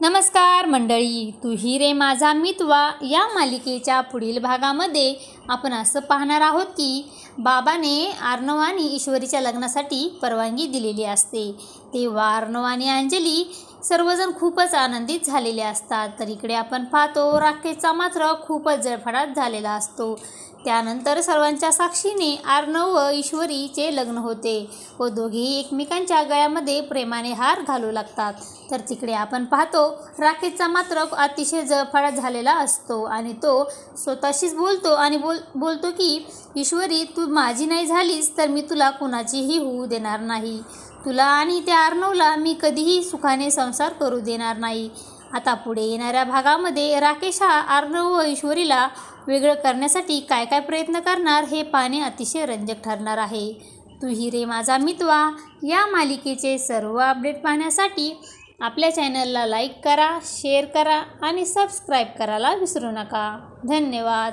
नमस्कार मंडळी, तू ही रे माझा मितवा या मालिकेच्या पुढील भागामध्ये आपण असं पाहणार आहोत की बाबाने अर्णव आणि ईश्वरीच्या लग्नासाठी परवानगी दिलेली असते। तेव्हा अर्णव आणि अंजली सर्वजण खूपच आनंदित झालेले असतात। तर इकडे आपण पाहतो राकेशचा मात्र खूपच जळफळाट झालेला असतो। त्यानंतर सर्वांच्या साक्षीने अर्णव व ईश्वरीचे लग्न होते व दोघेही एकमेकांच्या गळ्यामध्ये प्रेमाने हार घालू लागतात। तर तिकडे आपण पाहतो राकेशचा मात्र अतिशय जळफळाट झालेला असतो आणि तो स्वतःशीच बोलतो आणि बोलतो की ईश्वरी, तू माझी नाही झालीस तर मी तुला कुणाचीही होऊ देणार नाही। तुला आणि त्या अर्णवला मी कधीही सुखाने संसार करू देणार नाही। आता पुढे येणाऱ्या भागामध्ये राकेश हा अर्णव व ईश्वरीला वेगळं करण्यासाठी काय काय प्रयत्न करणार हे पाहणे अतिशय रंजक ठरणार आहे। तू ही रे माझा मितवा या मालिकेचे सर्व अपडेट पाहण्यासाठी आपल्या चॅनलला लाईक करा, शेअर करा आणि सबस्क्राईब करायला विसरू नका। धन्यवाद।